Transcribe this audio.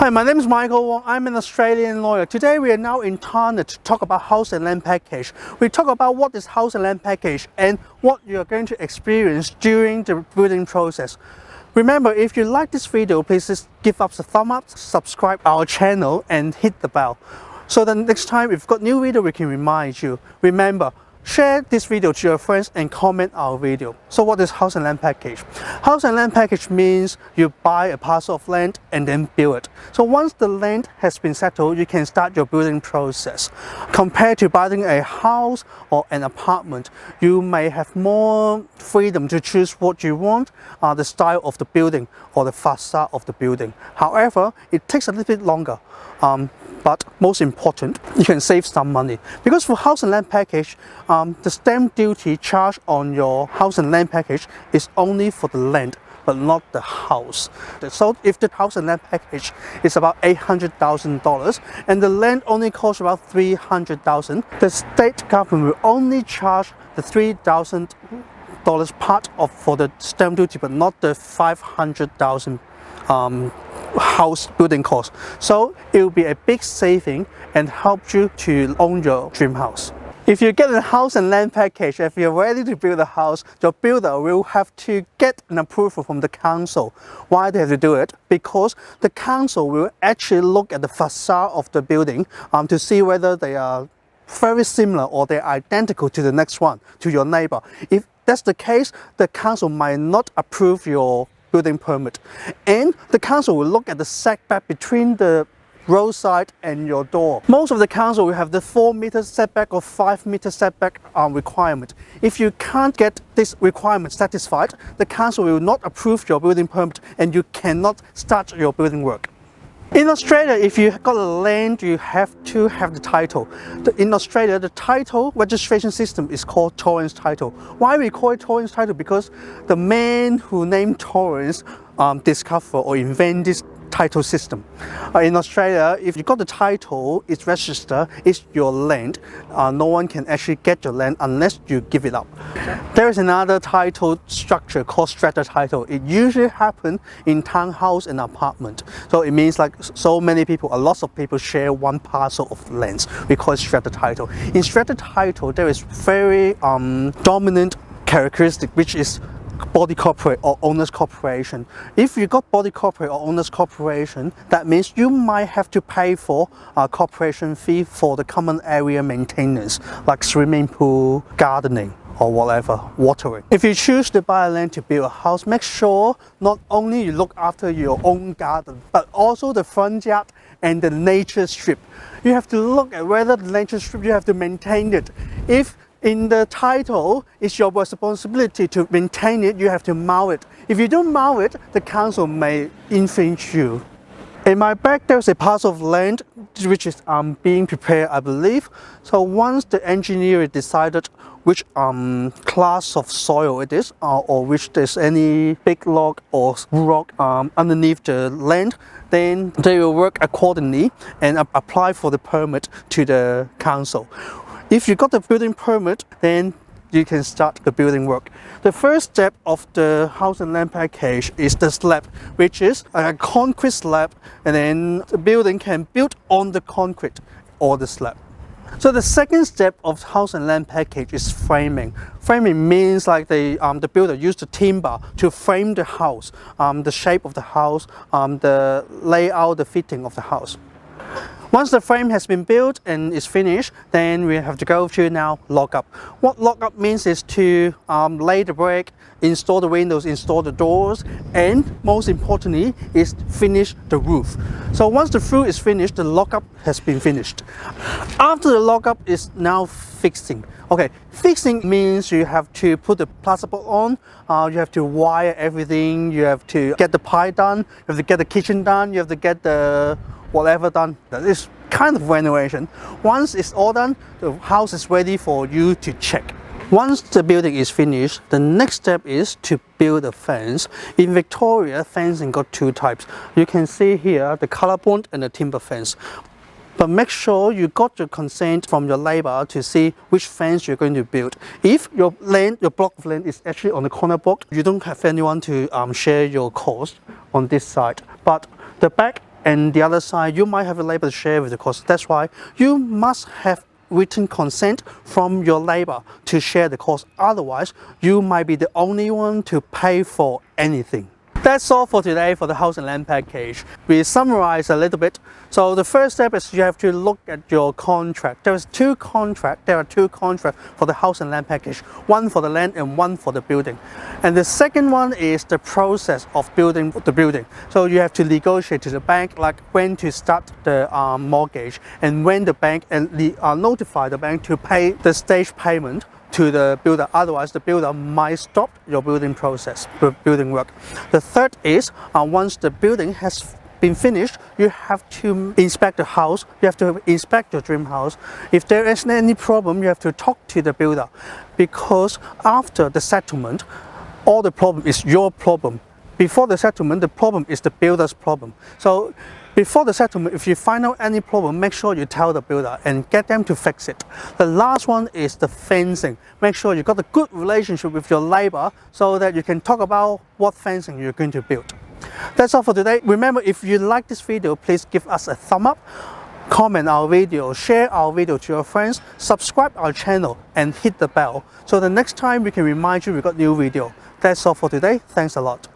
Hi, my name is Michael Wong. I'm an Australian lawyer. Today we are now in Thailand to talk about house and land package. We talk about what is house and land package and what you are going to experience during the building process. Remember, if you like this video, please just give us a thumb up, subscribe our channel and hit the bell. So that next time we've got new video, we can remind you. Remember, share this video to your friends and comment our video. So what is house and land package? House and land package means you buy a parcel of land and then build it. So once the land has been settled, you can start your building process. Compared to buying a house or an apartment, you may have more freedom to choose what you want, the style of the building or the facade of the building. However, it takes a little bit longer. But most important, you can save some money. Because for house and land package, the stamp duty charged on your house and land package is only for the land, but not the house. So if the house and land package is about $800,000 and the land only costs about $300,000, the state government will only charge the $3,000 part of for the stamp duty, but not the $500,000 house building cost. So it will be a big saving and help you to own your dream house. If you get a house and land package, if you're ready to build a house, your builder will have to get an approval from the council. Why they have to do it? Because the council will actually look at the facade of the building to see whether they are very similar or they're identical to the next one, to your neighbor. If that's the case, the council might not approve your building permit, and the council will look at the setback between the roadside and your door. Most of the council will have the 4-meter setback or 5-meter setback requirement. If you can't get this requirement satisfied, the council will not approve your building permit and you cannot start your building work. In Australia, if you got a land, you have to have the title. In Australia, the title registration system is called Torrens Title. Why we call it Torrens Title? Because the man who named Torrens discovered or invented this title system. In Australia, if you got the title, it's registered, it's your land. No one can actually get your land unless you give it up. There is another title structure called Strata Title. It usually happens in townhouse and apartment. So it means like so many people, a lot of people share one parcel of lands. We call it Strata Title. In Strata Title, there is very dominant characteristic, which is body corporate or owner's corporation. If you got body corporate or owner's corporation, that means you might have to pay for a corporation fee for the common area maintenance, like swimming pool, gardening, or whatever, watering. If you choose to buy a land to build a house, make sure not only you look after your own garden, but also the front yard and the nature strip. You have to look at whether the nature strip, you have to maintain it. If in the title, it's your responsibility to maintain it, you have to mow it. If you don't mow it, the council may infringe you. In my back, there's a parcel of land which is being prepared, I believe. So once the engineer decided which class of soil it is, or which there's any big log or rock underneath the land, then they will work accordingly and apply for the permit to the council. If you got the building permit, then you can start the building work. The first step of the house and land package is the slab, which is a concrete slab, and then the building can build on the concrete or the slab. So the second step of house and land package is framing. Framing means like the builder used the timber to frame the house, the shape of the house, the layout, the fitting of the house. Once the frame has been built and is finished, then we have to go to now lockup. What lockup means is to lay the brick, install the windows, install the doors, and most importantly is finish the roof. So once the roof is finished, the lockup has been finished. After the lockup is now fixing. Okay, fixing means you have to put the plasterboard on, you have to wire everything, you have to get the pipe done, you have to get the kitchen done, you have to get the whatever done. That is kind of renovation. Once it's all done, the house is ready for you to check. Once the building is finished, the next step is to build a fence. In Victoria, fencing got two types. You can see here the color bond and the timber fence. But make sure you got your consent from your neighbor to see which fence you're going to build. If your land, your block of land is actually on the corner block, you don't have anyone to share your cost on this side. But the back and the other side you might have a labor to share with the cost. That's why you must have written consent from your labor to share the cost. Otherwise, you might be the only one to pay for anything. That's all for today for the house and land package. We summarize a little bit. So the first step is you have to look at your contract. There are two contracts for the house and land package. One for the land and one for the building. And the second one is the process of building the building. So you have to negotiate to the bank, like when to start the mortgage and when the bank notify the bank to pay the stage payment to the builder. Otherwise, the builder might stop your building process, building work. The third is once the building has been finished, you have to inspect the house. You have to inspect your dream house. If there is any problem, you have to talk to the builder, because after the settlement, all the problem is your problem. Before the settlement, the problem is the builder's problem. So before the settlement, if you find out any problem, make sure you tell the builder and get them to fix it. The last one is the fencing. Make sure you got a good relationship with your neighbor so that you can talk about what fencing you're going to build. That's all for today. Remember, if you like this video, please give us a thumb up, comment our video, share our video to your friends, subscribe our channel and hit the bell so the next time we can remind you we got new video. That's all for today. Thanks a lot.